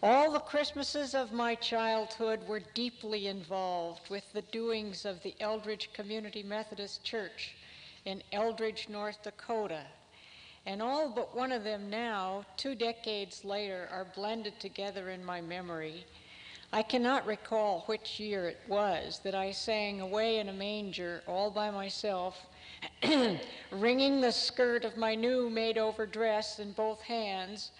All the Christmases of my childhood were deeply involved with the doings of the Eldridge Community Methodist Church in Eldridge, North Dakota. And all but one of them now, 2 decades later, are blended together in my memory. I cannot recall which year it was that I sang Away in a Manger all by myself, wringing the skirt of my new made-over dress in both hands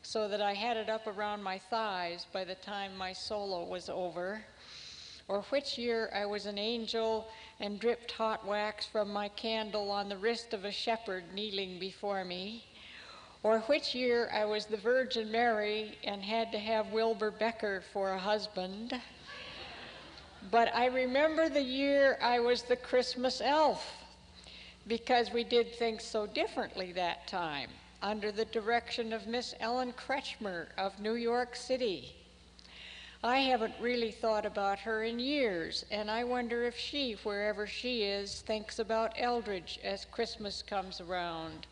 so that I had it up around my thighs by the time my solo was over, or which year I was an angel and dripped hot wax from my candle on the wrist of a shepherd kneeling before me, or which year I was the Virgin Mary and had to have Wilbur Becker for a husband. But I remember the year I was the Christmas elf, because we did things so differently that time, under the direction of Miss Ellen Kretschmer of New York City. I haven't really thought about her in years, and I wonder if she, wherever she is, thinks about Eldridge as Christmas comes around.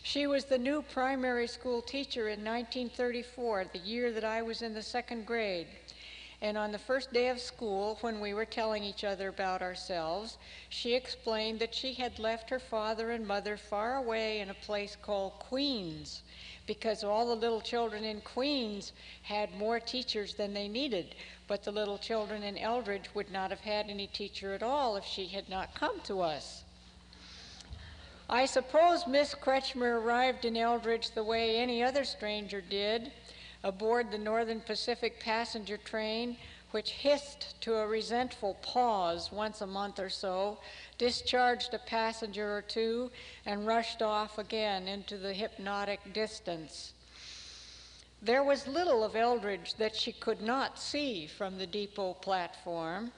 She was the new primary school teacher in 1934, the year that I was in the 2nd grade. And on the first day of school, when we were telling each other about ourselves, she explained that she had left her father and mother far away in a place called Queens, because all the little children in Queens had more teachers than they needed, but the little children in Eldridge would not have had any teacher at all if she had not come to us. I suppose Miss Kretschmer arrived in Eldridge the way any other stranger did, aboard the Northern Pacific passenger train, which hissed to a resentful pause once a month or so, discharged a passenger or two, and rushed off again into the hypnotic distance. There was little of Eldridge that she could not see from the depot platform.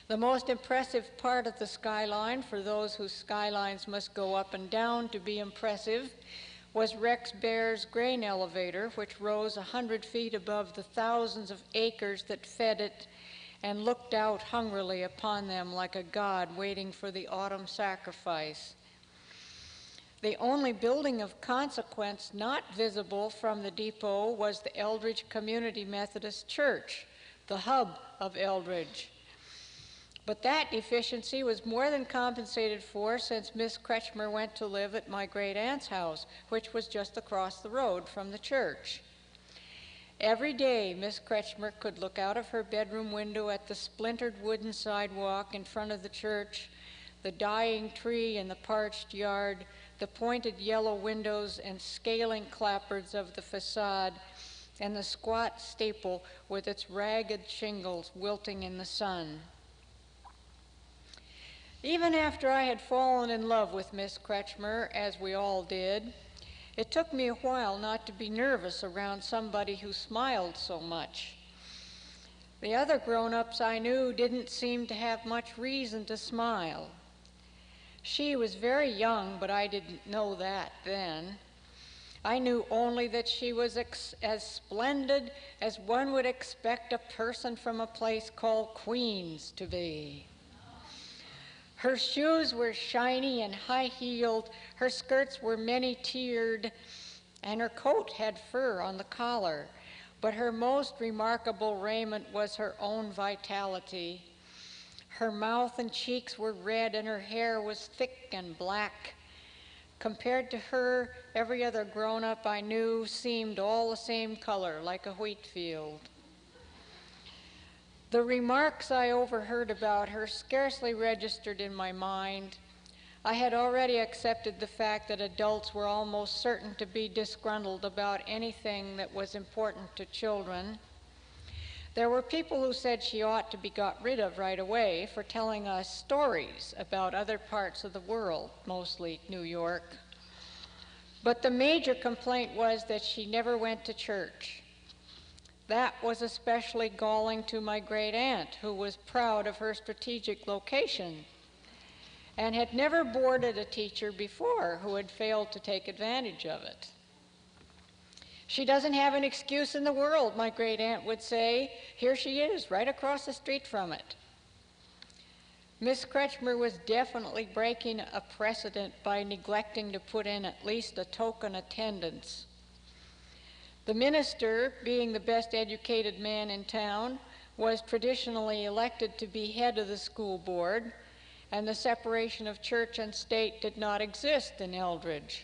The most impressive part of the skyline, for those whose skylines must go up and down to be impressive, was Rex Bear's grain elevator, which rose 100 feet above the thousands of acres that fed it and looked out hungrily upon them like a god waiting for the autumn sacrifice. The only building of consequence not visible from the depot was the Eldridge Community Methodist Church, the hub of Eldridge. But that deficiency was more than compensated for since Miss Kretschmer went to live at my great-aunt's house, which was just across the road from the church. Every day, Miss Kretschmer could look out of her bedroom window at the splintered wooden sidewalk in front of the church, the dying tree in the parched yard, the pointed yellow windows and scaling clapboards of the facade, and the squat steeple with its ragged shingles wilting in the sun. Even after I had fallen in love with Miss Kretschmer, as we all did, it took me a while not to be nervous around somebody who smiled so much. The other grown-ups I knew didn't seem to have much reason to smile. She was very young, but I didn't know that then. I knew only that she was as splendid as one would expect a person from a place called Queens to be. Her shoes were shiny and high-heeled, her skirts were many-tiered, and her coat had fur on the collar. But her most remarkable raiment was her own vitality. Her mouth and cheeks were red, and her hair was thick and black. Compared to her, every other grown-up I knew seemed all the same color, like a wheat field. The remarks I overheard about her scarcely registered in my mind. I had already accepted the fact that adults were almost certain to be disgruntled about anything that was important to children. There were people who said she ought to be got rid of right away for telling us stories about other parts of the world, mostly New York. But the major complaint was that she never went to church. That was especially galling to my great-aunt, who was proud of her strategic location and had never boarded a teacher before who had failed to take advantage of it. She doesn't have an excuse in the world, my great-aunt would say. Here she is, right across the street from it. Miss Kretschmer was definitely breaking a precedent by neglecting to put in at least a token attendance. The minister, being the best educated man in town, was traditionally elected to be head of the school board, and the separation of church and state did not exist in Eldridge.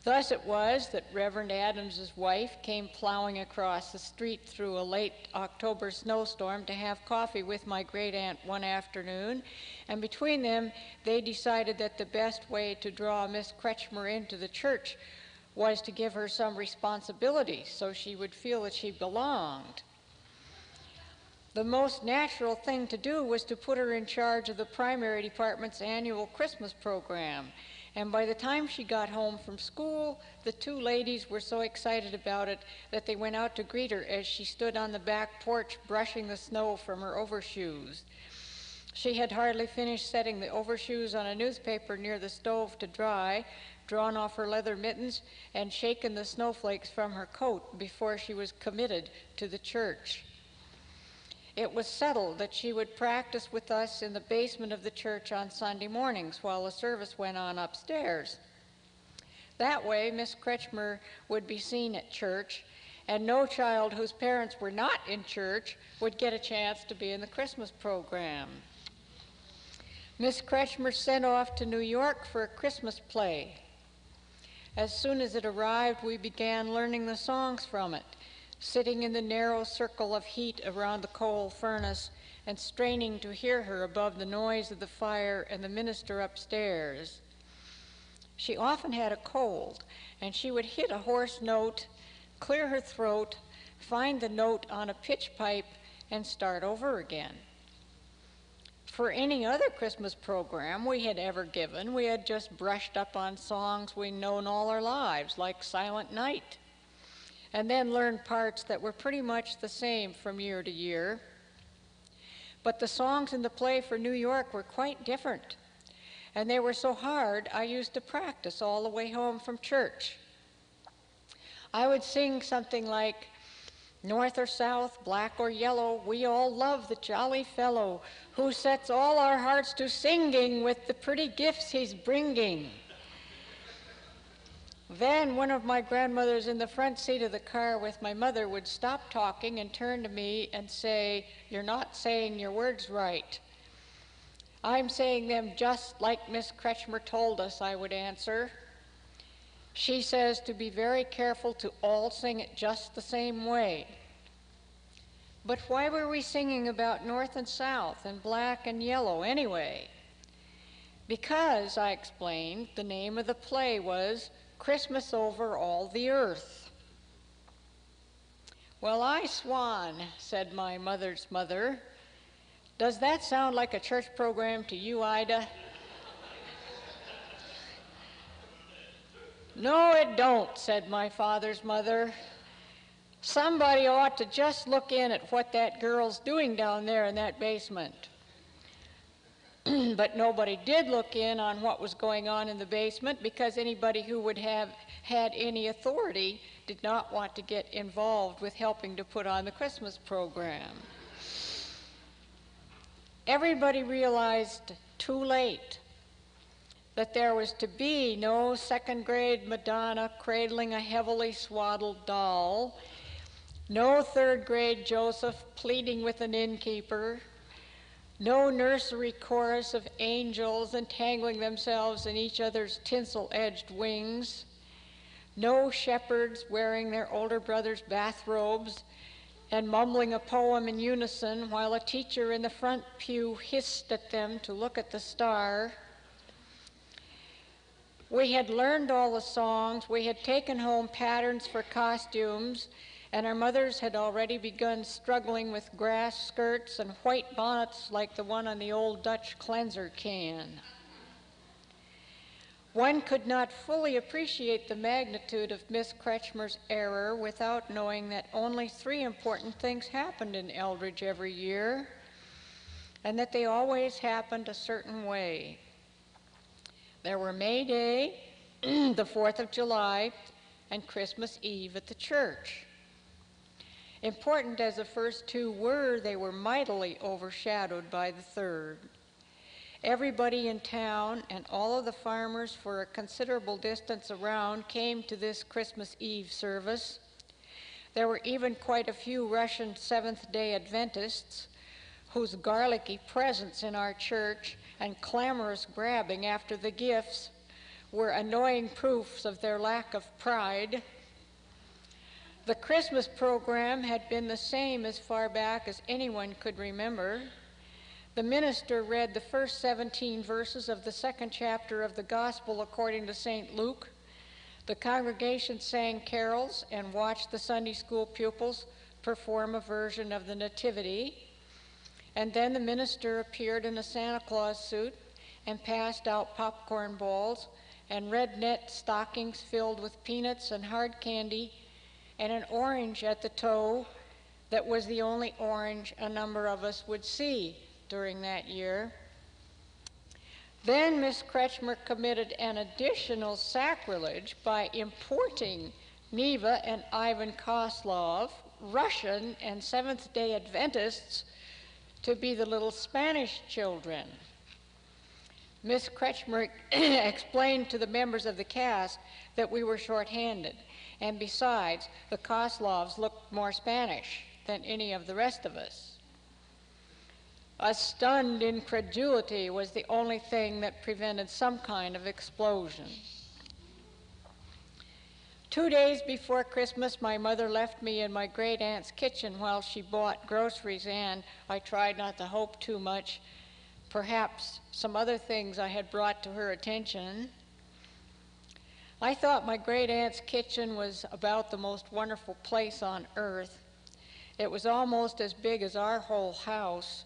Thus it was that Reverend Adams's wife came plowing across the street through a late October snowstorm to have coffee with my great-aunt one afternoon, and between them they decided that the best way to draw Miss Kretschmer into the church was to give her some responsibility so she would feel that she belonged. The most natural thing to do was to put her in charge of the primary department's annual Christmas program. And by the time she got home from school, the two ladies were so excited about it that they went out to greet her as she stood on the back porch brushing the snow from her overshoes. She had hardly finished setting the overshoes on a newspaper near the stove to dry, drawn off her leather mittens, and shaken the snowflakes from her coat before she was committed to the church. It was settled that she would practice with us in the basement of the church on Sunday mornings while the service went on upstairs. That way, Miss Kretschmer would be seen at church, and no child whose parents were not in church would get a chance to be in the Christmas program. Miss Kretschmer sent off to New York for a Christmas play. As soon as it arrived, we began learning the songs from it, sitting in the narrow circle of heat around the coal furnace and straining to hear her above the noise of the fire and the minister upstairs. She often had a cold, and she would hit a hoarse note, clear her throat, find the note on a pitch pipe, and start over again. For any other Christmas program we had ever given, we had just brushed up on songs we'd known all our lives, like Silent Night, and then learned parts that were pretty much the same from year to year. But the songs in the play for New York were quite different, and they were so hard I used to practice all the way home from church. I would sing something like, "North or south, black or yellow, we all love the jolly fellow who sets all our hearts to singing with the pretty gifts he's bringing." Then one of my grandmothers in the front seat of the car with my mother would stop talking and turn to me and say, "You're not saying your words right." "I'm saying them just like Miss Kretschmer told us," I would answer. "She says to be very careful to all sing it just the same way." But why were we singing about north and south and black and yellow anyway? Because, I explained, the name of the play was Christmas Over All the Earth. "Well, I swan," said my mother's mother. "Does that sound like a church program to you, Ida?" "No, it don't," said my father's mother. "Somebody ought to just look in at what that girl's doing down there in that basement." But nobody did look in on what was going on in the basement because anybody who would have had any authority did not want to get involved with helping to put on the Christmas program. Everybody realized too late that there was to be no second-grade Madonna cradling a heavily swaddled doll, no third-grade Joseph pleading with an innkeeper, no nursery chorus of angels entangling themselves in each other's tinsel-edged wings, no shepherds wearing their older brothers' bathrobes and mumbling a poem in unison while a teacher in the front pew hissed at them to look at the star. We had learned all the songs, we had taken home patterns for costumes, and our mothers had already begun struggling with grass skirts and white bonnets like the one on the old Dutch cleanser can. One could not fully appreciate the magnitude of Miss Kretschmer's error without knowing that only 3 important things happened in Eldridge every year, and that they always happened a certain way. There were May Day, the 4th of July, and Christmas Eve at the church. Important as the first 2 were, they were mightily overshadowed by the third. Everybody in town and all of the farmers for a considerable distance around came to this Christmas Eve service. There were even quite a few Russian Seventh-day Adventists whose garlicky presence in our church and clamorous grabbing after the gifts were annoying proofs of their lack of pride. The Christmas program had been the same as far back as anyone could remember. The minister read the first 17 verses of the second chapter of the Gospel according to St. Luke. The congregation sang carols and watched the Sunday school pupils perform a version of the Nativity. And then the minister appeared in a Santa Claus suit and passed out popcorn balls and red net stockings filled with peanuts and hard candy and an orange at the toe that was the only orange a number of us would see during that year. Then Miss Kretschmer committed an additional sacrilege by importing Neva and Ivan Koslov, Russian and Seventh-day Adventists, to be the little Spanish children. Miss Kretschmer explained to the members of the cast that we were short-handed, and besides, the Koslovs looked more Spanish than any of the rest of us. A stunned incredulity was the only thing that prevented some kind of explosion. 2 days before Christmas, my mother left me in my great-aunt's kitchen while she bought groceries, and I tried not to hope too much. Perhaps some other things I had brought to her attention. I thought my great-aunt's kitchen was about the most wonderful place on earth. It was almost as big as our whole house,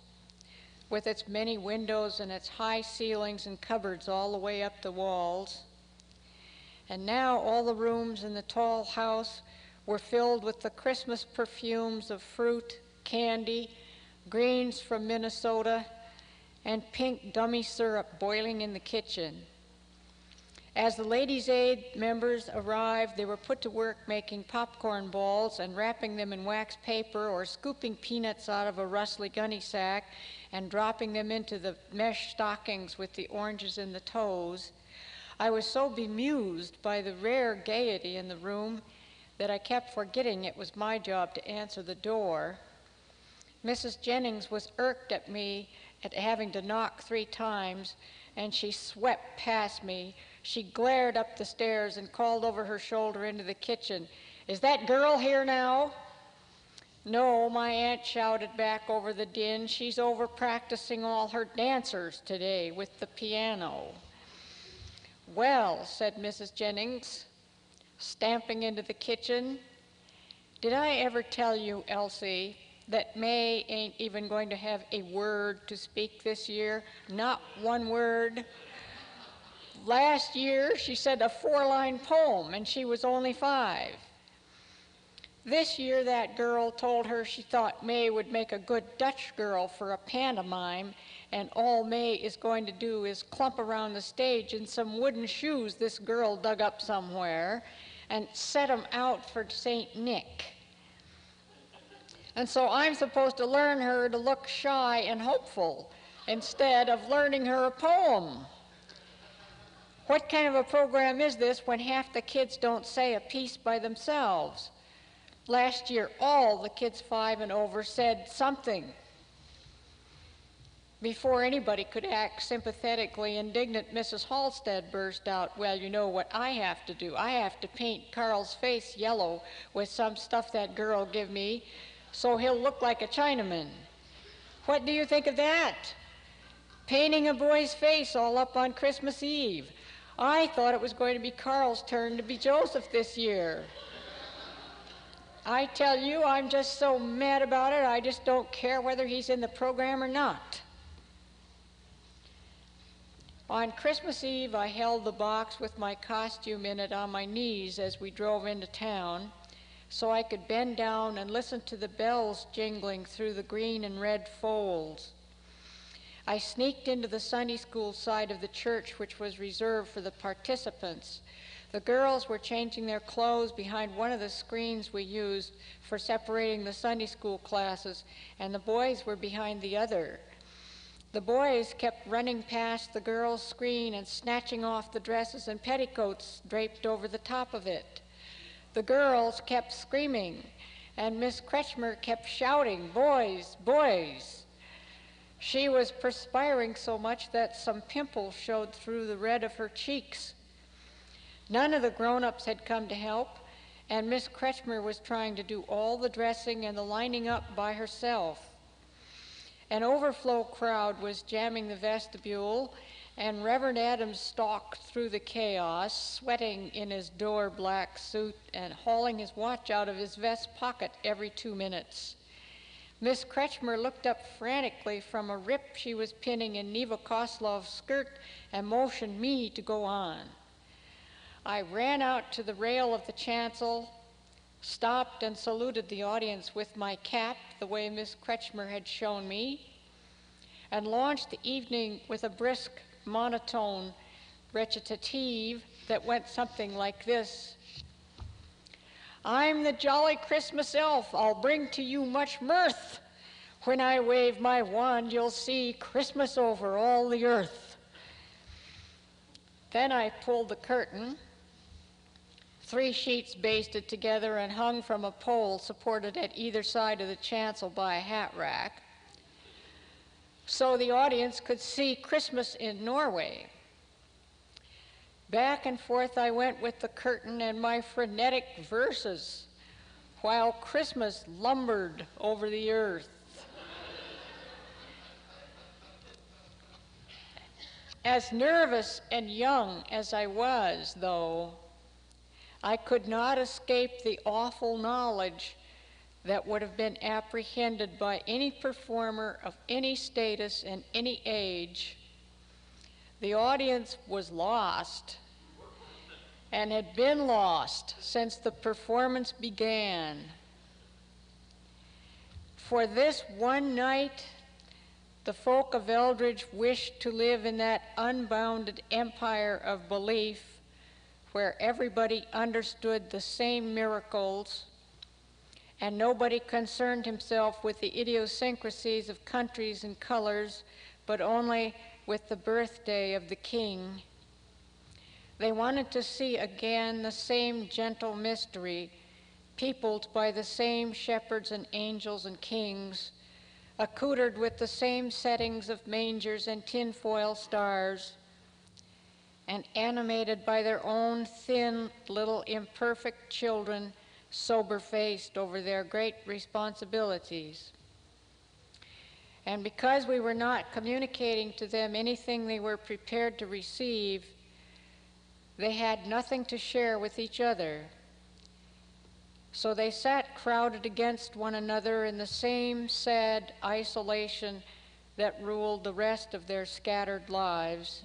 with its many windows and its high ceilings and cupboards all the way up the walls. And now all the rooms in the tall house were filled with the Christmas perfumes of fruit, candy, greens from Minnesota, and pink dummy syrup boiling in the kitchen. As the Ladies' Aid members arrived, they were put to work making popcorn balls and wrapping them in wax paper or scooping peanuts out of a rustly gunny sack and dropping them into the mesh stockings with the oranges in the toes. I was so bemused by the rare gaiety in the room that I kept forgetting it was my job to answer the door. Mrs. Jennings was irked at me at having to knock 3 times, and she swept past me. She glared up the stairs and called over her shoulder into the kitchen, "Is that girl here now?" "No," my aunt shouted back over the din. "She's over practicing all her dancers today with the piano." "Well," said Mrs. Jennings, stamping into the kitchen, "did I ever tell you, Elsie, that May ain't even going to have a word to speak this year? Not one word. Last year, she said a 4-line poem, and she was only 5. This year, that girl told her she thought May would make a good Dutch girl for a pantomime, and all May is going to do is clump around the stage in some wooden shoes this girl dug up somewhere and set 'em out for St. Nick. And so I'm supposed to learn her to look shy and hopeful instead of learning her a poem. What kind of a program is this when half the kids don't say a piece by themselves? Last year, all the kids 5 and over said something. Before anybody could act sympathetically indignant, Mrs. Halstead burst out, "Well, you know what I have to do. I have to paint Carl's face yellow with some stuff that girl give me so he'll look like a Chinaman. What do you think of that? Painting a boy's face all up on Christmas Eve. I thought it was going to be Carl's turn to be Joseph this year. I tell you, I'm just so mad about it, I just don't care whether he's in the program or not." On Christmas Eve, I held the box with my costume in it on my knees as we drove into town, so I could bend down and listen to the bells jingling through the green and red folds. I sneaked into the Sunday school side of the church, which was reserved for the participants. The girls were changing their clothes behind one of the screens we used for separating the Sunday school classes, and the boys were behind the other. The boys kept running past the girls' screen and snatching off the dresses and petticoats draped over the top of it. The girls kept screaming, and Miss Kretschmer kept shouting, "Boys, boys!" She was perspiring so much that some pimples showed through the red of her cheeks. None of the grown-ups had come to help, and Miss Kretschmer was trying to do all the dressing and the lining up by herself. An overflow crowd was jamming the vestibule, and Reverend Adams stalked through the chaos, sweating in his door black suit and hauling his watch out of his vest pocket every 2 minutes. Miss Kretschmer looked up frantically from a rip she was pinning in Neva Koslov's skirt and motioned me to go on. I ran out to the rail of the chancel, stopped and saluted the audience with my cap the way Miss Kretschmer had shown me, and launched the evening with a brisk, monotone recitative that went something like this. I'm the jolly Christmas elf, I'll bring to you much mirth. When I wave my wand, you'll see Christmas over all the earth. Then I pulled the curtain, 3 sheets basted together and hung from a pole supported at either side of the chancel by a hat rack, so the audience could see Christmas in Norway. Back and forth I went with the curtain and my frenetic verses, while Christmas lumbered over the earth. As nervous and young as I was, though, I could not escape the awful knowledge that would have been apprehended by any performer of any status and any age. The audience was lost and had been lost since the performance began. For this one night, the folk of Eldridge wished to live in that unbounded empire of belief where everybody understood the same miracles and nobody concerned himself with the idiosyncrasies of countries and colors, but only with the birthday of the King. They wanted to see again the same gentle mystery, peopled by the same shepherds and angels and kings, accoutred with the same settings of mangers and tinfoil stars, and animated by their own thin, little, imperfect children, sober-faced over their great responsibilities. And because we were not communicating to them anything they were prepared to receive, they had nothing to share with each other. So they sat crowded against one another in the same sad isolation that ruled the rest of their scattered lives.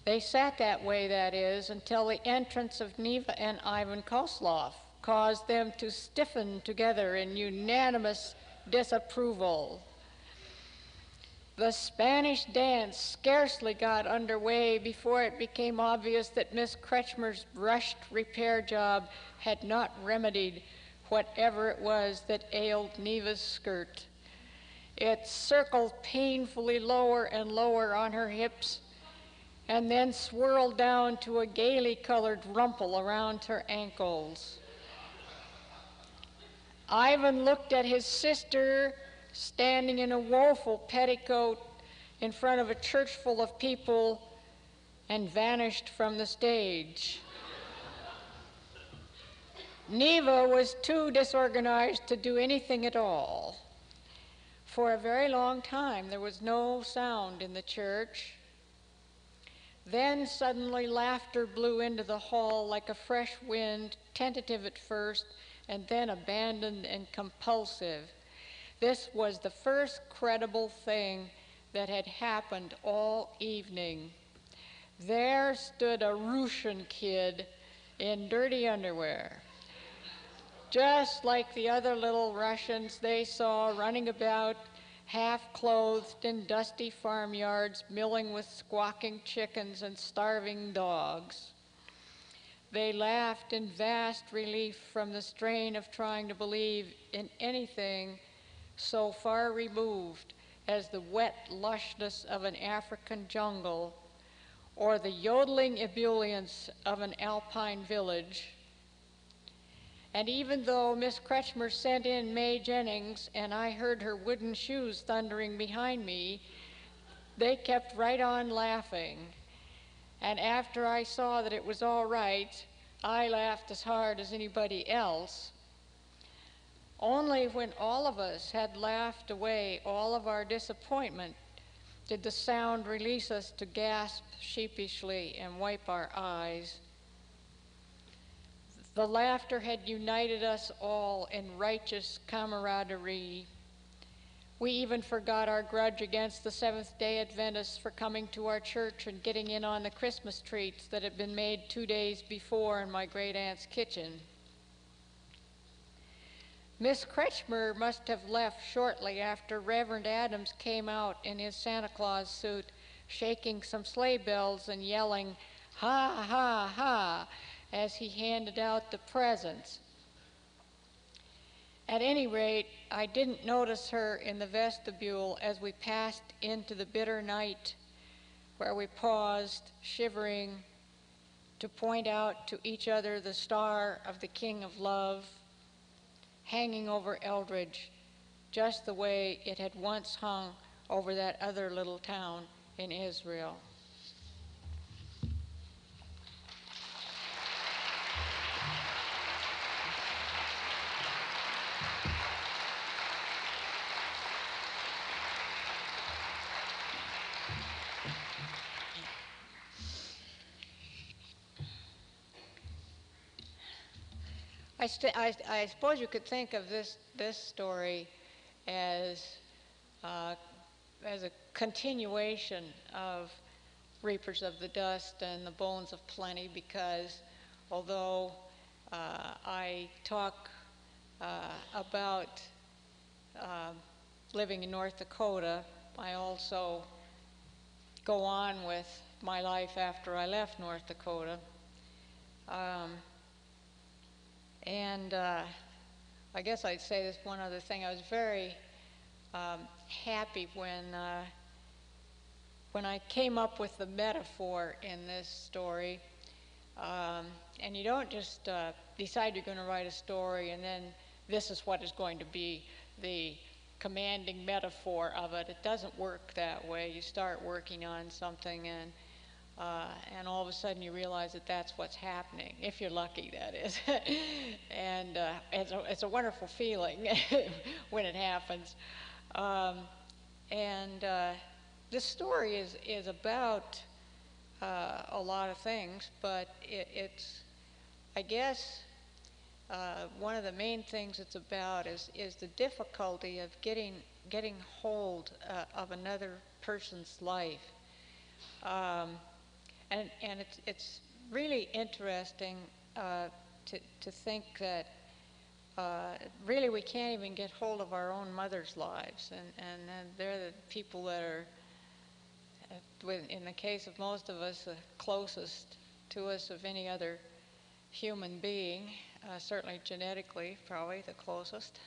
They sat that way, that is, until the entrance of Neva and Ivan Koslov caused them to stiffen together in unanimous disapproval. The Spanish dance scarcely got underway before it became obvious that Miss Kretschmer's rushed repair job had not remedied whatever it was that ailed Neva's skirt. It circled painfully lower and lower on her hips, and then swirled down to a gaily colored rumple around her ankles. Ivan looked at his sister standing in a woeful petticoat in front of a church full of people and vanished from the stage. Neva was too disorganized to do anything at all. For a very long time there was no sound in the church. Then suddenly laughter blew into the hall like a fresh wind, tentative at first, and then abandoned and compulsive. This was the first credible thing that had happened all evening. There stood a Russian kid in dirty underwear, just like the other little Russians they saw running about half-clothed in dusty farmyards, milling with squawking chickens and starving dogs. They laughed in vast relief from the strain of trying to believe in anything so far removed as the wet lushness of an African jungle or the yodeling ebullience of an alpine village. And even though Miss Kretschmer sent in May Jennings and I heard her wooden shoes thundering behind me, they kept right on laughing. And after I saw that it was all right, I laughed as hard as anybody else. Only when all of us had laughed away all of our disappointment did the sound release us to gasp sheepishly and wipe our eyes. The laughter had united us all in righteous camaraderie. We even forgot our grudge against the Seventh-day Adventists for coming to our church and getting in on the Christmas treats that had been made 2 days before in my great-aunt's kitchen. Miss Kretschmer must have left shortly after Reverend Adams came out in his Santa Claus suit, shaking some sleigh bells and yelling, "Ha, ha, ha," as he handed out the presents. At any rate, I didn't notice her in the vestibule as we passed into the bitter night, where we paused, shivering, to point out to each other the star of the King of Love, hanging over Eldridge, just the way it had once hung over that other little town in Israel. I suppose you could think of this story as a continuation of Reapers of the Dust and the Bones of Plenty, because although I talk about living in North Dakota, I also go on with my life after I left North Dakota. I guess I'd say this one other thing. I was very happy when I came up with the metaphor in this story. And you don't just decide you're going to write a story and then this is what is going to be the commanding metaphor of it. It doesn't work that way. You start working on something and all of a sudden you realize that that's what's happening, if you're lucky, that is. And it's a wonderful feeling when it happens. This story is about a lot of things, but it's, I guess, one of the main things it's about is the difficulty of getting hold of another person's life. And it's really interesting to think that really we can't even get hold of our own mother's lives, and they're the people that are, in the case of most of us, the closest to us of any other human being, certainly genetically, probably the closest,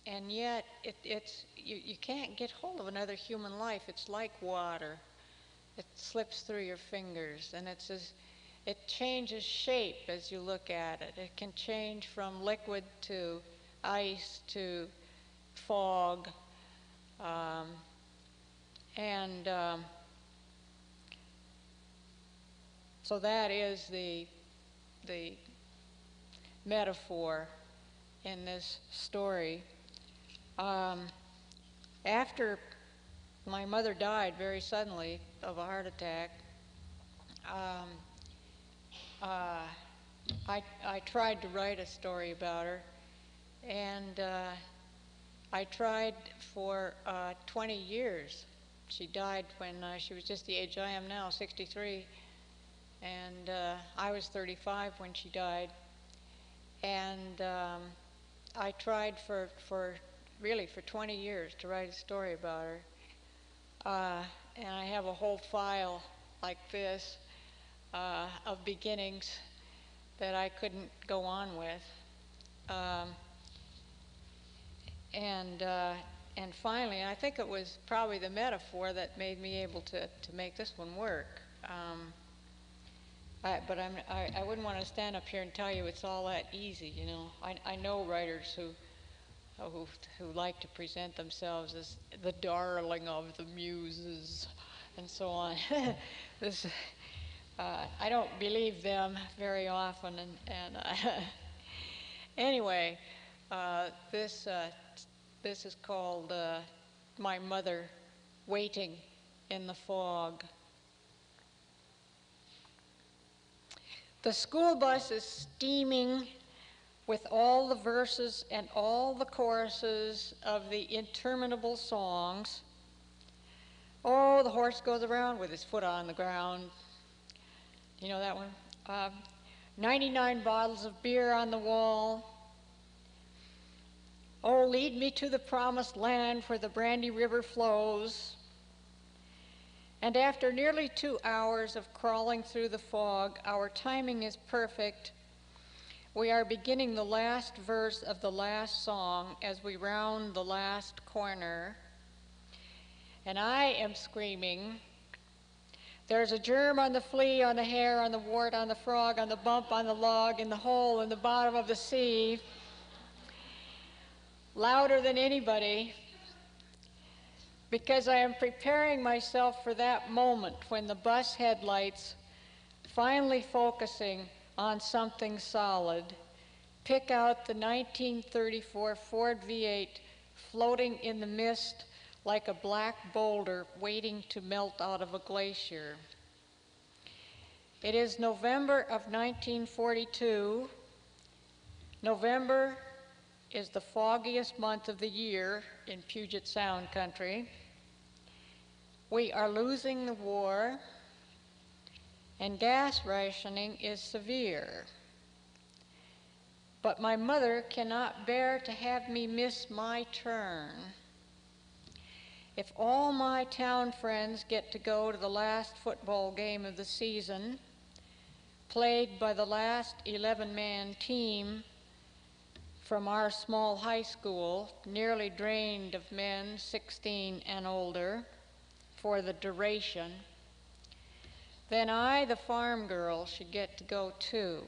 and yet you can't get hold of another human life. It's like water. It slips through your fingers, and it changes shape as you look at it. It can change from liquid to ice to fog, so that is the metaphor in this story. After my mother died very suddenly of a heart attack, I tried to write a story about her, and I tried for 20 years. She died when she was just the age I am now, 63, and I was 35 when she died. And I tried for 20 years to write a story about her. And I have a whole file like this of beginnings that I couldn't go on with. And finally, I think it was probably the metaphor that made me able to make this one work. But I wouldn't want to stand up here and tell you it's all that easy, you know. I know writers who like to present themselves as the darling of the muses and so on. I don't believe them very often, and anyway, this is called My Mother Waiting in the Fog. The school bus is steaming with all the verses and all the choruses of the interminable songs. Oh, the horse goes around with his foot on the ground. You know that one? 99 bottles of beer on the wall. Oh, lead me to the promised land where the Brandy River flows. And after nearly 2 hours of crawling through the fog, our timing is perfect. We are beginning the last verse of the last song as we round the last corner. And I am screaming, there's a germ on the flea, on the hair, on the wart, on the frog, on the bump, on the log, in the hole, in the bottom of the sea, louder than anybody, because I am preparing myself for that moment when the bus headlights, finally focusing on something solid, pick out the 1934 Ford V8 floating in the mist like a black boulder waiting to melt out of a glacier. It is November of 1942. November is the foggiest month of the year in Puget Sound country. We are losing the war, and gas rationing is severe. But my mother cannot bear to have me miss my turn. If all my town friends get to go to the last football game of the season, played by the last 11-man team from our small high school, nearly drained of men 16 and older for the duration, then I, the farm girl, should get to go too.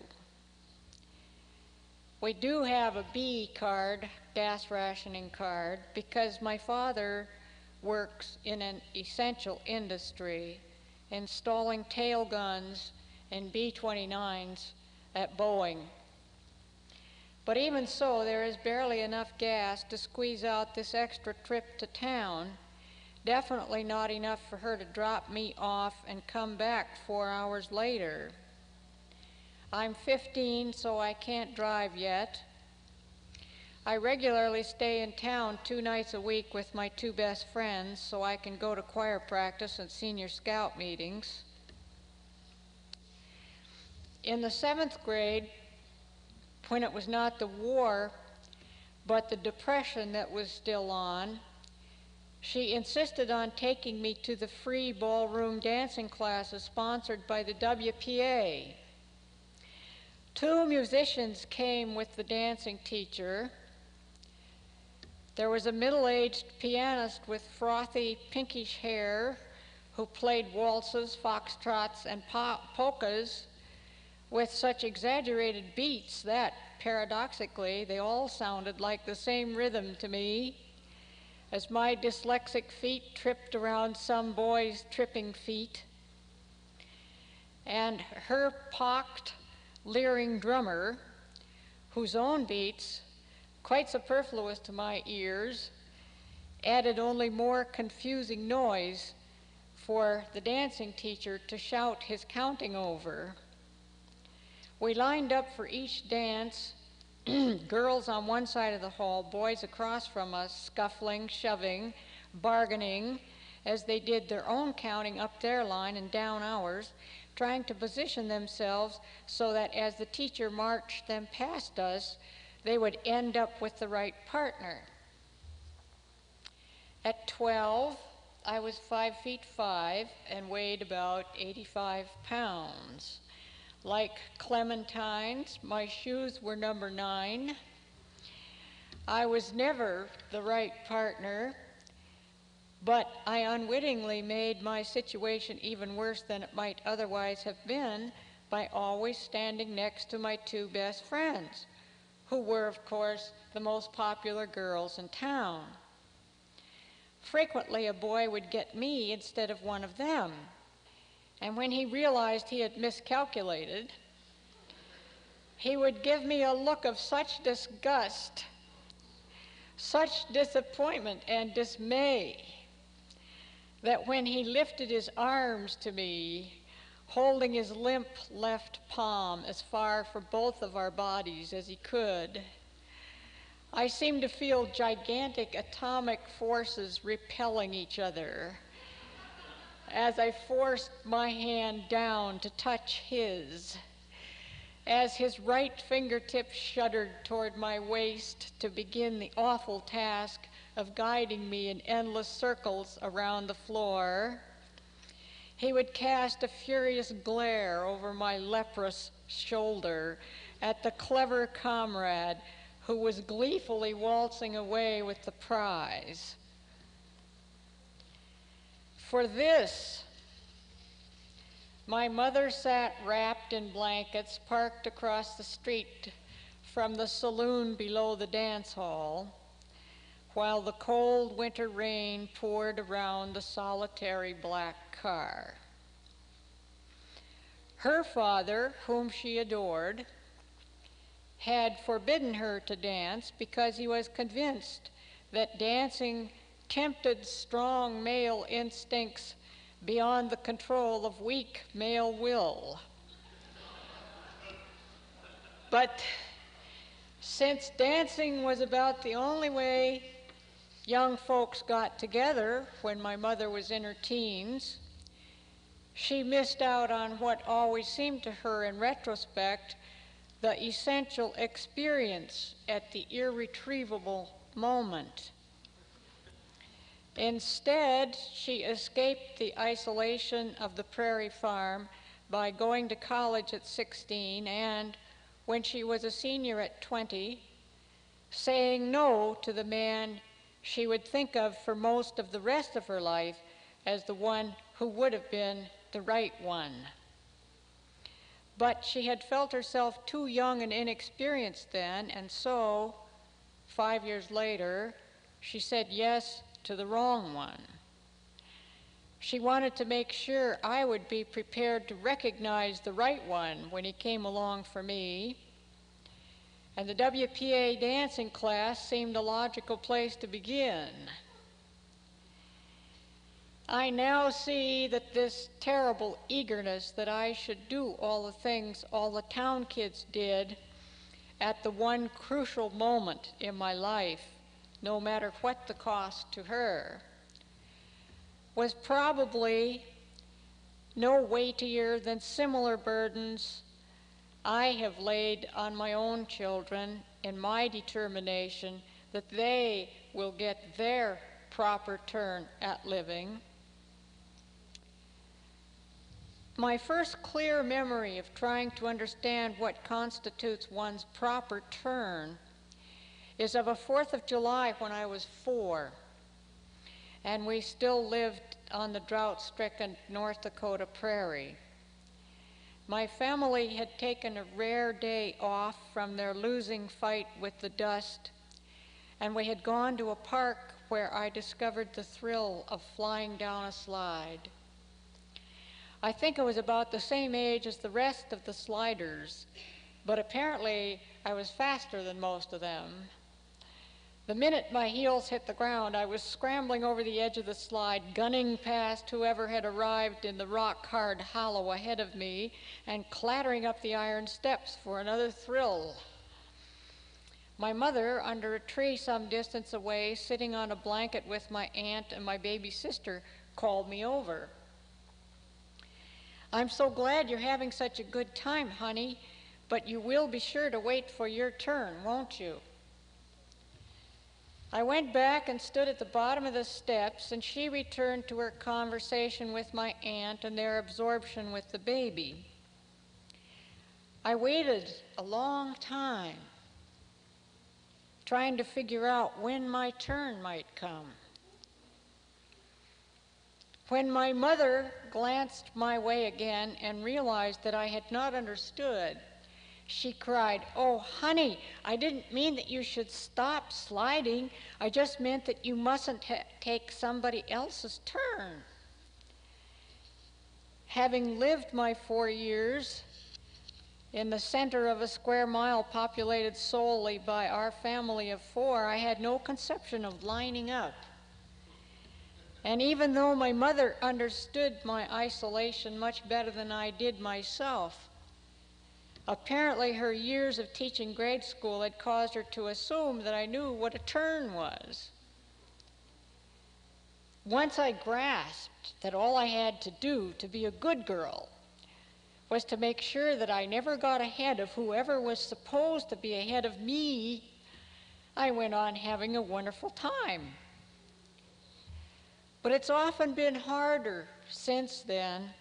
We do have a B card, gas rationing card, because my father works in an essential industry, installing tail guns and B-29s at Boeing. But even so, there is barely enough gas to squeeze out this extra trip to town, definitely not enough for her to drop me off and come back 4 hours later. I'm 15, so I can't drive yet. I regularly stay in town 2 nights a week with my 2 best friends so I can go to choir practice and senior scout meetings. In the 7th grade, when it was not the war, but the Depression that was still on, she insisted on taking me to the free ballroom dancing classes sponsored by the WPA. 2 musicians came with the dancing teacher. There was a middle-aged pianist with frothy, pinkish hair who played waltzes, foxtrots, and polkas with such exaggerated beats that, paradoxically, they all sounded like the same rhythm to me, as my dyslexic feet tripped around some boy's tripping feet. And her pocked, leering drummer, whose own beats, quite superfluous to my ears, added only more confusing noise for the dancing teacher to shout his counting over. We lined up for each dance, girls on one side of the hall, boys across from us, scuffling, shoving, bargaining, as they did their own counting up their line and down ours, trying to position themselves so that as the teacher marched them past us, they would end up with the right partner. At 12, I was 5'5" and weighed about 85 pounds. Like Clementine's, my shoes were number 9. I was never the right partner, but I unwittingly made my situation even worse than it might otherwise have been by always standing next to my two best friends, who were, of course, the most popular girls in town. Frequently, a boy would get me instead of one of them, and when he realized he had miscalculated, he would give me a look of such disgust, such disappointment and dismay, that when he lifted his arms to me, holding his limp left palm as far from both of our bodies as he could, I seemed to feel gigantic atomic forces repelling each other as I forced my hand down to touch his, as his right fingertip shuddered toward my waist to begin the awful task of guiding me in endless circles around the floor. He would cast a furious glare over my leprous shoulder at the clever comrade who was gleefully waltzing away with the prize. For this, my mother sat wrapped in blankets parked across the street from the saloon below the dance hall, while the cold winter rain poured around the solitary black car. Her father, whom she adored, had forbidden her to dance because he was convinced that dancing tempted strong male instincts beyond the control of weak male will. But since dancing was about the only way young folks got together when my mother was in her teens, she missed out on what always seemed to her in retrospect the essential experience at the irretrievable moment. Instead, she escaped the isolation of the prairie farm by going to college at 16 and, when she was a senior at 20, saying no to the man she would think of for most of the rest of her life as the one who would have been the right one. But she had felt herself too young and inexperienced then, and so, 5 years later, she said yes to the wrong one. She wanted to make sure I would be prepared to recognize the right one when he came along for me, and the WPA dancing class seemed a logical place to begin. I now see that this terrible eagerness that I should do all the things all the town kids did at the one crucial moment in my life, no matter what the cost to her, was probably no weightier than similar burdens I have laid on my own children in my determination that they will get their proper turn at living. My first clear memory of trying to understand what constitutes one's proper turn is of a 4th of July when I was 4, and we still lived on the drought-stricken North Dakota prairie. My family had taken a rare day off from their losing fight with the dust, and we had gone to a park where I discovered the thrill of flying down a slide. I think I was about the same age as the rest of the sliders, but apparently I was faster than most of them. The minute my heels hit the ground, I was scrambling over the edge of the slide, gunning past whoever had arrived in the rock-hard hollow ahead of me, and clattering up the iron steps for another thrill. My mother, under a tree some distance away, sitting on a blanket with my aunt and my baby sister, called me over. "I'm so glad you're having such a good time, honey, but you will be sure to wait for your turn, won't you?" I went back and stood at the bottom of the steps, and she returned to her conversation with my aunt and their absorption with the baby. I waited a long time, trying to figure out when my turn might come. When my mother glanced my way again and realized that I had not understood, she cried, "Oh, honey, I didn't mean that you should stop sliding. I just meant that you mustn't take somebody else's turn." Having lived my 4 years in the center of a square mile populated solely by our family of 4, I had no conception of lining up. And even though my mother understood my isolation much better than I did myself, apparently her years of teaching grade school had caused her to assume that I knew what a turn was. Once I grasped that all I had to do to be a good girl was to make sure that I never got ahead of whoever was supposed to be ahead of me, I went on having a wonderful time. But it's often been harder since then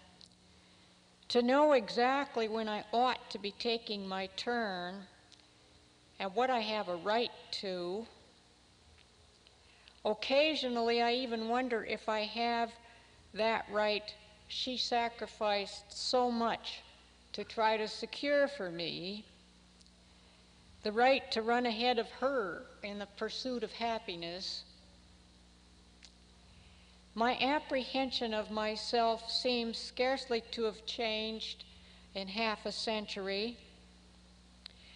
to know exactly when I ought to be taking my turn and what I have a right to. Occasionally, I even wonder if I have that right she sacrificed so much to try to secure for me, the right to run ahead of her in the pursuit of happiness. My apprehension of myself seems scarcely to have changed in half a century.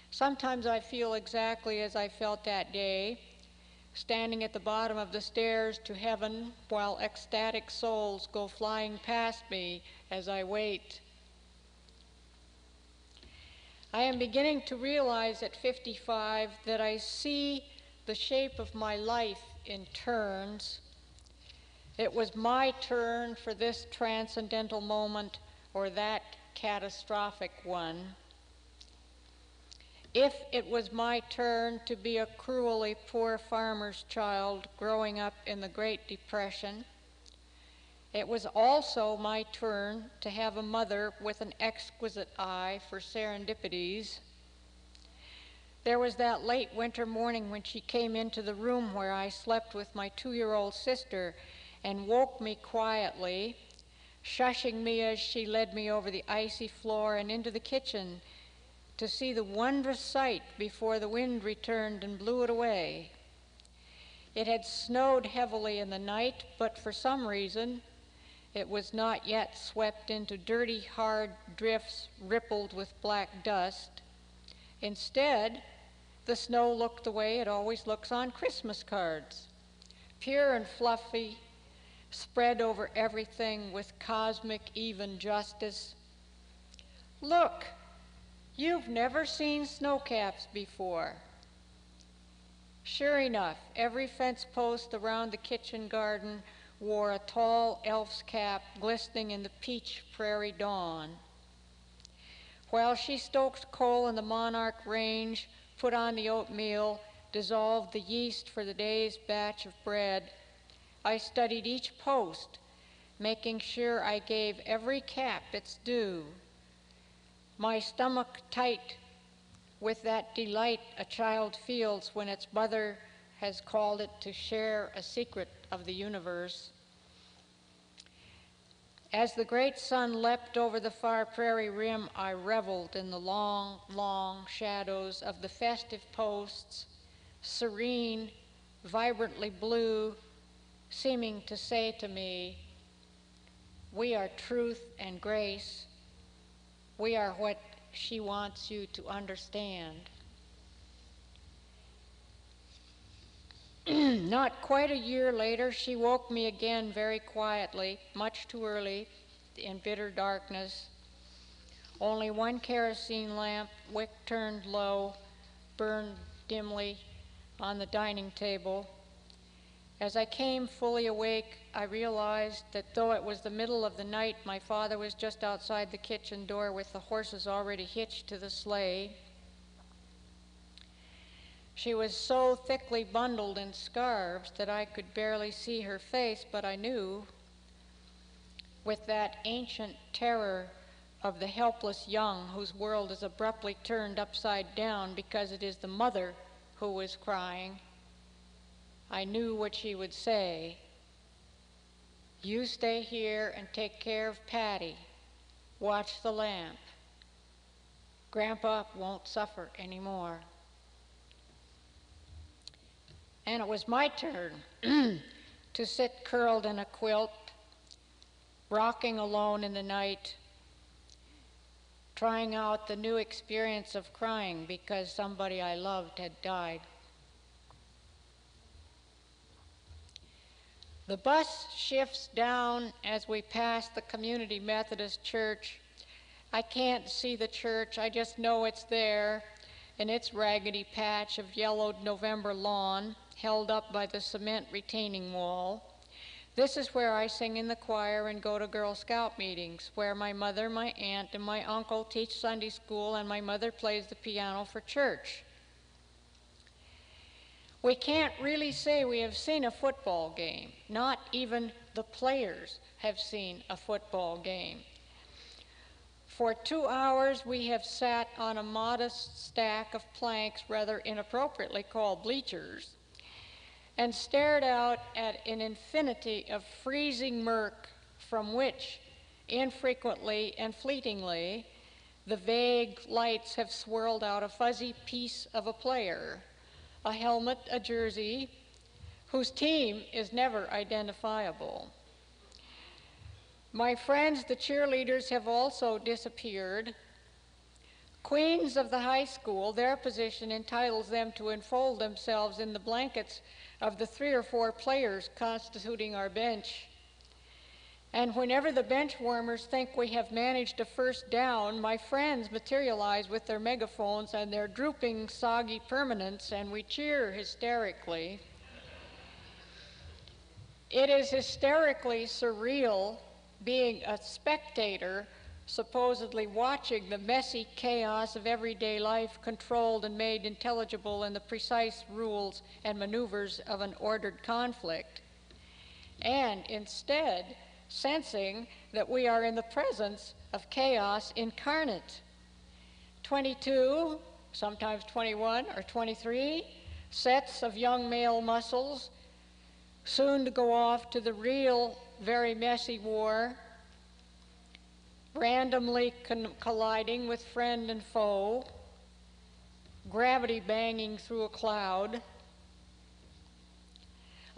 Sometimes I feel exactly as I felt that day, standing at the bottom of the stairs to heaven while ecstatic souls go flying past me as I wait. I am beginning to realize at 55 that I see the shape of my life in turns. It was my turn for this transcendental moment or that catastrophic one. If it was my turn to be a cruelly poor farmer's child growing up in the Great Depression, it was also my turn to have a mother with an exquisite eye for serendipities. There was that late winter morning when she came into the room where I slept with my 2-year-old sister and woke me quietly, shushing me as she led me over the icy floor and into the kitchen to see the wondrous sight before the wind returned and blew it away. It had snowed heavily in the night, but for some reason it was not yet swept into dirty, hard drifts rippled with black dust. Instead, the snow looked the way it always looks on Christmas cards, pure and fluffy, spread over everything with cosmic even justice. "Look, you've never seen snowcaps before." Sure enough, every fence post around the kitchen garden wore a tall elf's cap glistening in the peach prairie dawn. While she stoked coal in the Monarch range, put on the oatmeal, dissolved the yeast for the day's batch of bread, I studied each post, making sure I gave every cap its due, my stomach tight with that delight a child feels when its mother has called it to share a secret of the universe. As the great sun leapt over the far prairie rim, I reveled in the long, long shadows of the festive posts, serene, vibrantly blue, seeming to say to me, "We are truth and grace. We are what she wants you to understand." Not quite a year later, she woke me again very quietly, much too early, in bitter darkness. Only one kerosene lamp, wick turned low, burned dimly on the dining table. As I came fully awake, I realized that though it was the middle of the night, my father was just outside the kitchen door with the horses already hitched to the sleigh. She was so thickly bundled in scarves that I could barely see her face, but I knew, with that ancient terror of the helpless young whose world is abruptly turned upside down because it is the mother who was crying, I knew what she would say. You stay here and take care of Patty. Watch the lamp. Grandpa won't suffer anymore. And it was my turn to sit curled in a quilt, rocking alone in the night, trying out the new experience of crying because somebody I loved had died. The bus shifts down as we pass the Community Methodist Church. I can't see the church, I just know it's there, in its raggedy patch of yellowed November lawn, held up by the cement retaining wall. This is where I sing in the choir and go to Girl Scout meetings, where my mother, my aunt, and my uncle teach Sunday school, and my mother plays the piano for church. We can't really say we have seen a football game. Not even the players have seen a football game. For 2 hours, we have sat on a modest stack of planks, rather inappropriately called bleachers, and stared out at an infinity of freezing murk from which, infrequently and fleetingly, the vague lights have swirled out a fuzzy piece of a player, a helmet, a jersey, whose team is never identifiable. My friends, the cheerleaders, have also disappeared. Queens of the high school, their position entitles them to enfold themselves in the blankets of the 3 or 4 players constituting our bench. And whenever the bench warmers think we have managed a first down, my friends materialize with their megaphones and their drooping, soggy permanents, and we cheer hysterically. It is hysterically surreal being a spectator, supposedly watching the messy chaos of everyday life controlled and made intelligible in the precise rules and maneuvers of an ordered conflict, and instead sensing that we are in the presence of chaos incarnate. 22, sometimes 21 or 23 sets of young male muscles, soon to go off to the real, very messy war, randomly colliding with friend and foe, gravity banging through a cloud.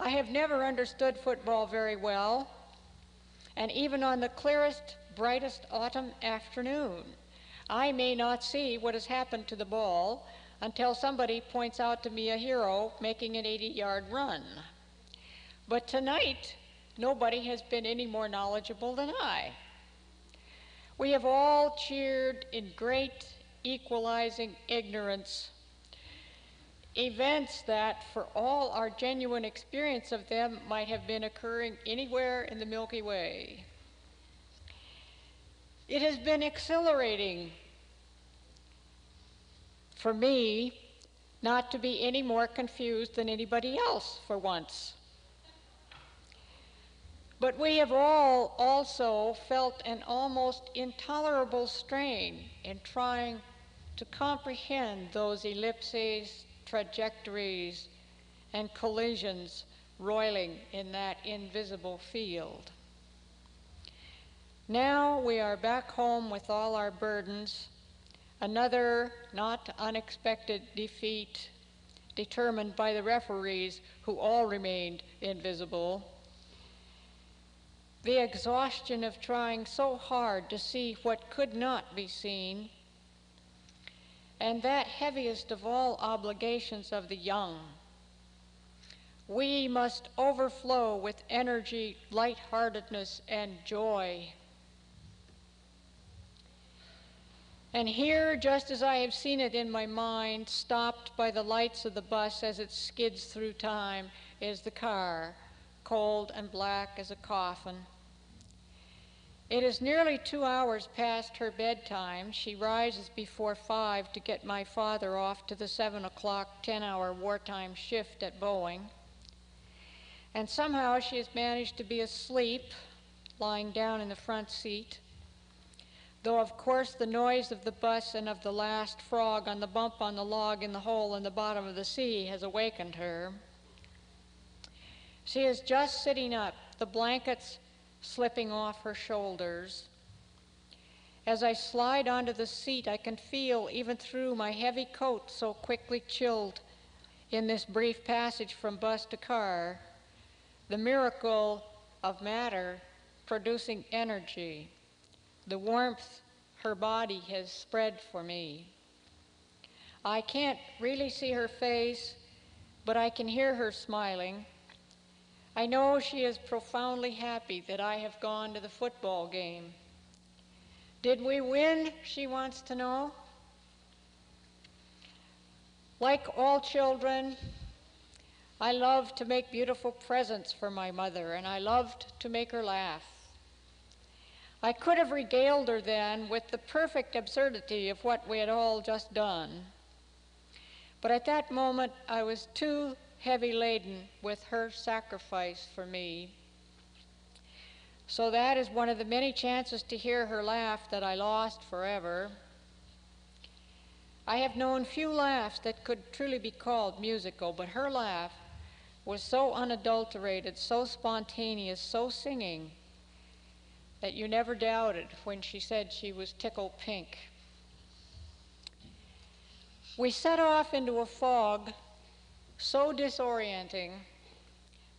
I have never understood football very well, and even on the clearest, brightest autumn afternoon, I may not see what has happened to the ball until somebody points out to me a hero making an 80-yard run. But tonight, nobody has been any more knowledgeable than I. We have all cheered in great equalizing ignorance, events that, for all our genuine experience of them, might have been occurring anywhere in the Milky Way. It has been exhilarating for me not to be any more confused than anybody else for once. But we have all also felt an almost intolerable strain in trying to comprehend those ellipses, trajectories, and collisions roiling in that invisible field. Now we are back home with all our burdens, another not unexpected defeat determined by the referees who all remained invisible. The exhaustion of trying so hard to see what could not be seen, and that heaviest of all obligations of the young. We must overflow with energy, lightheartedness, and joy. And here, just as I have seen it in my mind, stopped by the lights of the bus as it skids through time, is the car, cold and black as a coffin. It is nearly 2 hours past her bedtime. She rises before 5 to get my father off to the 7 o'clock 10-hour wartime shift at Boeing. And somehow she has managed to be asleep, lying down in the front seat. though of course the noise of the bus and of the last frog on the bump on the log in the hole in the bottom of the sea has awakened her. She is just sitting up, the blankets slipping off her shoulders. As I slide onto the seat, I can feel, even through my heavy coat so quickly chilled in this brief passage from bus to car, the miracle of matter producing energy, the warmth her body has spread for me. I can't really see her face, but I can hear her smiling. I know she is profoundly happy that I have gone to the football game. Did we win, she wants to know? Like all children, I loved to make beautiful presents for my mother, and I loved to make her laugh. I could have regaled her then with the perfect absurdity of what we had all just done. But at that moment, I was too heavy laden with her sacrifice for me. So that is one of the many chances to hear her laugh that I lost forever. I have known few laughs that could truly be called musical, but her laugh was so unadulterated, so spontaneous, so singing, that you never doubted when she said she was tickled pink. We set off into a fog so disorienting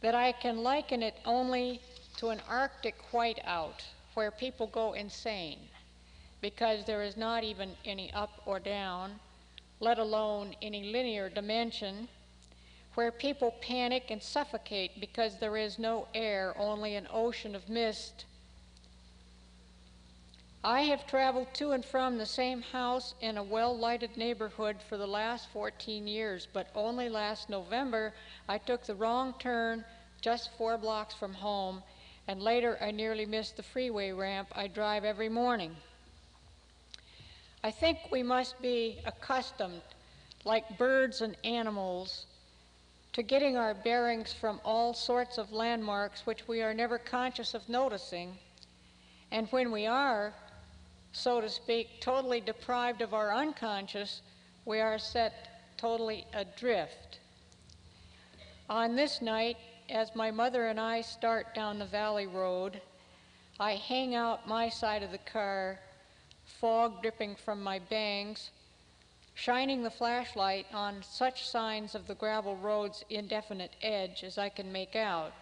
that I can liken it only to an Arctic whiteout where people go insane because there is not even any up or down, let alone any linear dimension, where people panic and suffocate because there is no air, only an ocean of mist. I have traveled to and from the same house in a well-lighted neighborhood for the last 14 years, but only last November I took the wrong turn just 4 blocks from home, and later I nearly missed the freeway ramp I drive every morning. I think we must be accustomed, like birds and animals, to getting our bearings from all sorts of landmarks which we are never conscious of noticing, and when we are, so to speak, totally deprived of our unconscious, we are set totally adrift. On this night, as my mother and I start down the valley road, I hang out my side of the car, fog dripping from my bangs, shining the flashlight on such signs of the gravel road's indefinite edge as I can make out.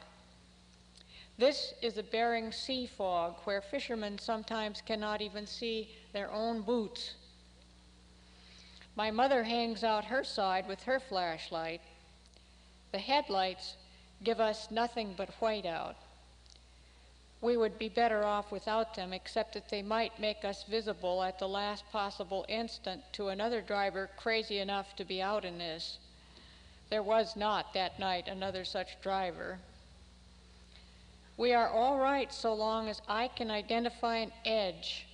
This is a Bering Sea fog where fishermen sometimes cannot even see their own boots. My mother hangs out her side with her flashlight. The headlights give us nothing but whiteout. We would be better off without them, except that they might make us visible at the last possible instant to another driver crazy enough to be out in this. There was not that night another such driver. We are all right so long as I can identify an edge.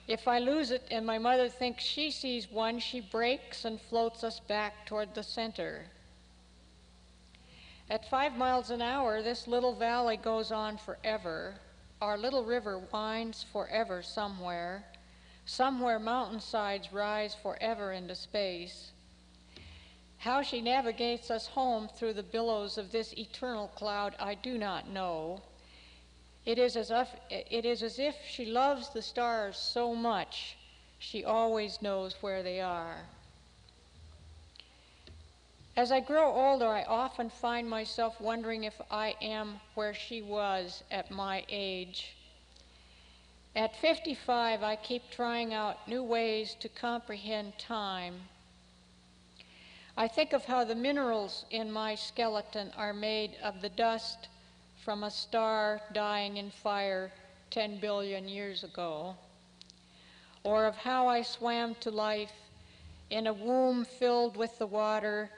If I lose it and my mother thinks she sees one, she brakes and floats us back toward the center. At 5 miles an hour, this little valley goes on forever. Our little river winds forever somewhere. Somewhere mountainsides rise forever into space. How she navigates us home through the billows of this eternal cloud, I do not know. It is as if she loves the stars so much, she always knows where they are. As I grow older, I often find myself wondering if I am where she was at my age. At 55, I keep trying out new ways to comprehend time. I think of how the minerals in my skeleton are made of the dust from a star dying in fire 10 billion years ago, or of how I swam to life in a womb filled with the water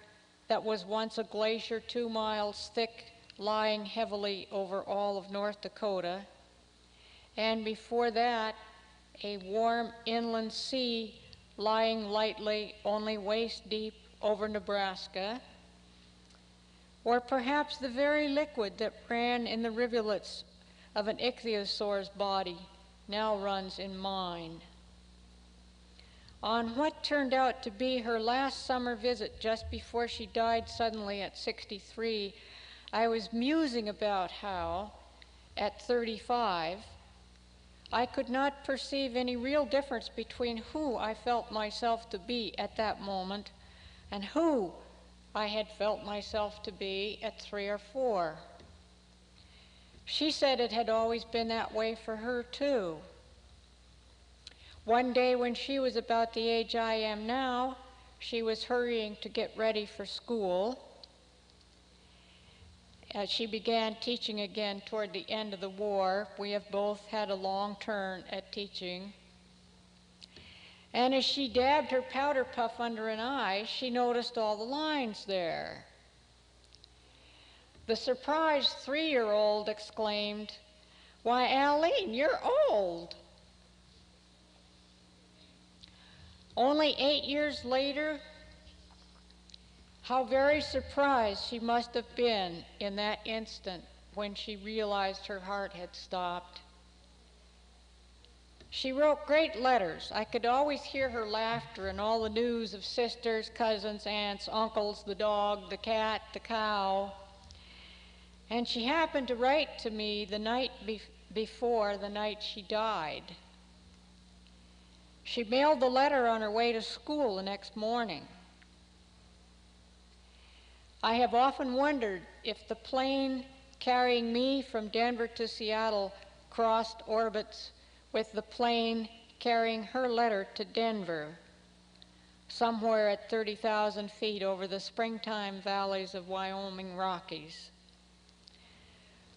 that was once a glacier 2 miles thick, lying heavily over all of North Dakota, and before that, a warm inland sea lying lightly, only waist deep, over Nebraska, or perhaps the very liquid that ran in the rivulets of an ichthyosaur's body now runs in mine. On what turned out to be her last summer visit just before she died suddenly at 63, I was musing about how, at 35, I could not perceive any real difference between who I felt myself to be at that moment and who I had felt myself to be at 3 or 4. She said it had always been that way for her, too. One day when she was about the age I am now, she was hurrying to get ready for school. As she began teaching again toward the end of the war, we have both had a long turn at teaching. And as she dabbed her powder puff under an eye, she noticed all the lines there. The surprised 3-year-old exclaimed, "Why, Aline, you're old." Only 8 years later, how very surprised she must have been in that instant when she realized her heart had stopped. She wrote great letters. I could always hear her laughter and all the news of sisters, cousins, aunts, uncles, the dog, the cat, the cow. And she happened to write to me the night before the night she died. She mailed the letter on her way to school the next morning. I have often wondered if the plane carrying me from Denver to Seattle crossed orbits with the plane carrying her letter to Denver, somewhere at 30,000 feet over the springtime valleys of Wyoming Rockies.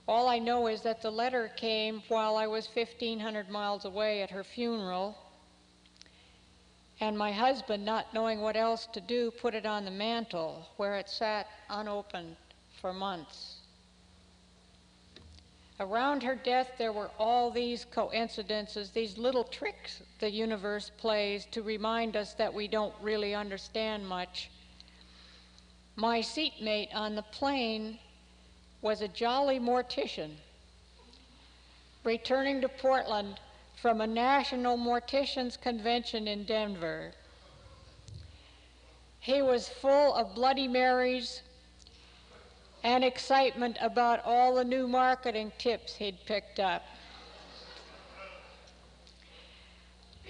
All I know is that the letter came while I was 1,500 miles away at her funeral, and my husband, not knowing what else to do, put it on the mantle, where it sat unopened for months. Around her death, there were all these coincidences, these little tricks the universe plays to remind us that we don't really understand much. My seatmate on the plane was a jolly mortician, returning to Portland from a national morticians convention in Denver. He was full of Bloody Marys and excitement about all the new marketing tips he'd picked up.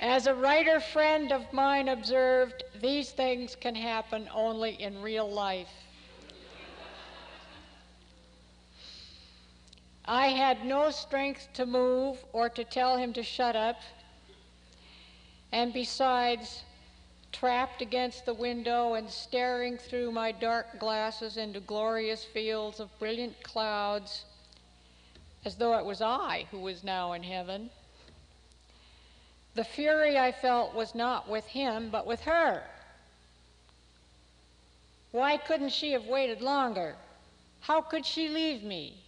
As a writer friend of mine observed, these things can happen only in real life. I had no strength to move or to tell him to shut up, and besides, trapped against the window and staring through my dark glasses into glorious fields of brilliant clouds, as though it was I who was now in heaven, the fury I felt was not with him, but with her. Why couldn't she have waited longer? How could she leave me?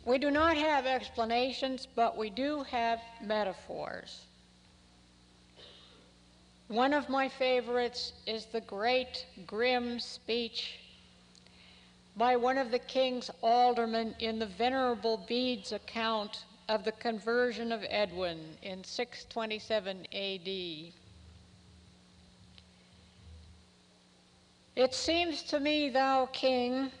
We do not have explanations, but we do have metaphors. One of my favorites is the great grim speech by one of the king's aldermen in the Venerable Bede's account of the conversion of Edwin in 627 A.D. It seems to me, thou king,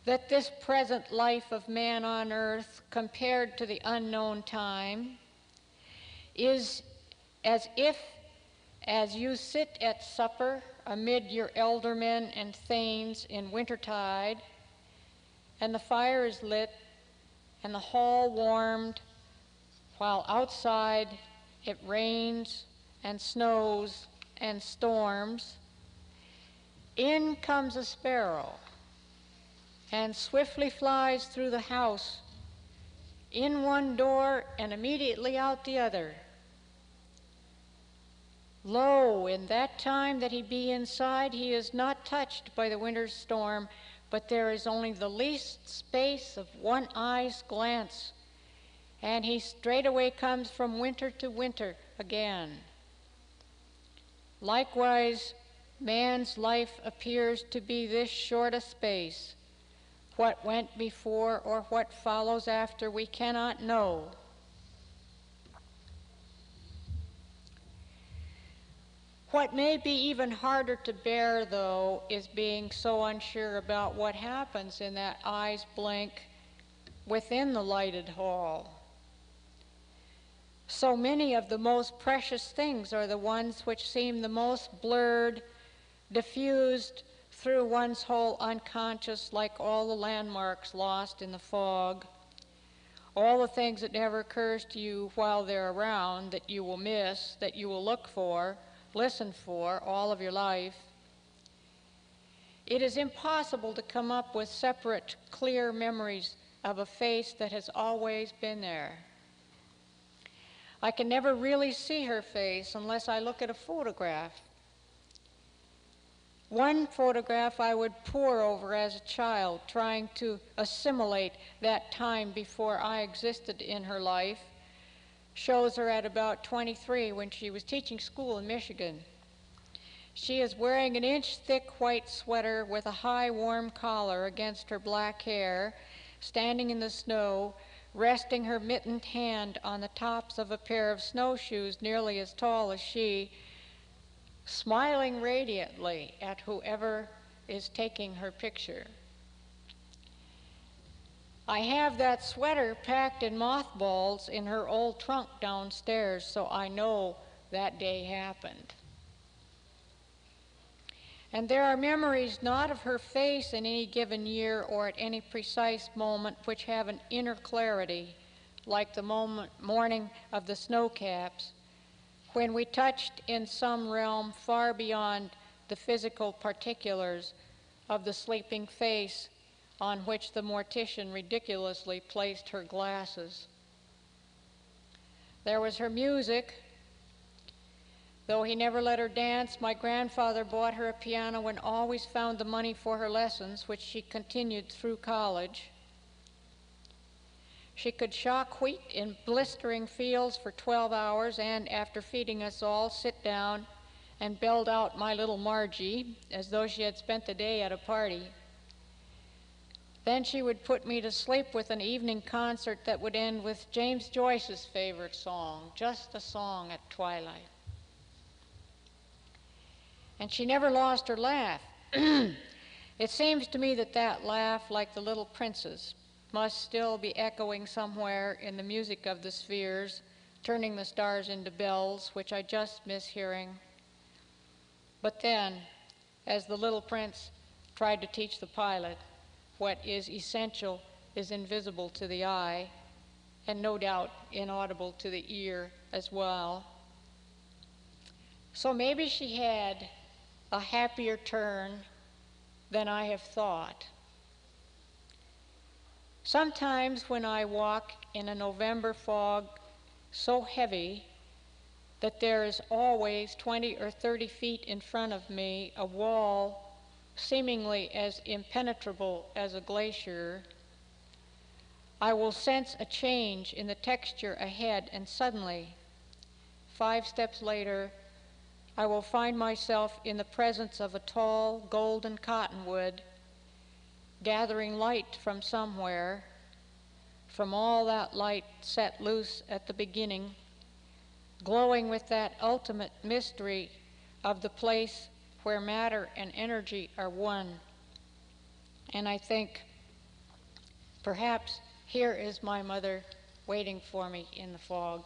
that this present life of man on earth, compared to the unknown time, is as if, as you sit at supper amid your eldermen and thanes in wintertide, and the fire is lit and the hall warmed, while outside it rains and snows and storms, in comes a sparrow and swiftly flies through the house, in one door and immediately out the other. Lo, in that time that he be inside, he is not touched by the winter's storm, but there is only the least space of one eye's glance, and he straightway comes from winter to winter again. Likewise, man's life appears to be this short a space, What went before or what follows after we cannot know. What may be even harder to bear, though, is being so unsure about what happens in that eye's blink within the lighted hall. So many of the most precious things are the ones which seem the most blurred, diffused through one's whole unconscious, like all the landmarks lost in the fog, all the things that never occurs to you while they're around, that you will miss, that you will look for, listen for all of your life. It is impossible to come up with separate, clear memories of a face that has always been there. I can never really see her face unless I look at a photograph. One photograph I would pore over as a child, trying to assimilate that time before I existed in her life, shows her at about 23 when she was teaching school in Michigan. She is wearing an inch-thick white sweater with a high, warm collar against her black hair, standing in the snow, resting her mittened hand on the tops of a pair of snowshoes nearly as tall as she, smiling radiantly at whoever is taking her picture. I have that sweater packed in mothballs in her old trunk downstairs, so I know that day happened. And there are memories not of her face in any given year or at any precise moment which have an inner clarity, like the morning of the snowcaps, when we touched in some realm far beyond the physical particulars of the sleeping face on which the mortician ridiculously placed her glasses. There was her music. Though he never let her dance, my grandfather bought her a piano and always found the money for her lessons, which she continued through college. She could shock wheat in blistering fields for 12 hours and, after feeding us all, sit down and belled out My Little Margie as though she had spent the day at a party. Then she would put me to sleep with an evening concert that would end with James Joyce's favorite song, Just a Song at Twilight. And she never lost her laugh. It seems to me that that laugh, like the little prince's, must still be echoing somewhere in the music of the spheres, turning the stars into bells, which I just miss hearing. But then, as the little prince tried to teach the pilot, what is essential is invisible to the eye, and no doubt inaudible to the ear as well. So maybe she had a happier turn than I have thought. Sometimes when I walk in a November fog so heavy that there is always 20 or 30 feet in front of me a wall seemingly as impenetrable as a glacier, I will sense a change in the texture ahead, and suddenly, 5 steps later, I will find myself in the presence of a tall, golden cottonwood, gathering light from somewhere, from all that light set loose at the beginning, glowing with that ultimate mystery of the place where matter and energy are one. And I think, perhaps here is my mother waiting for me in the fog.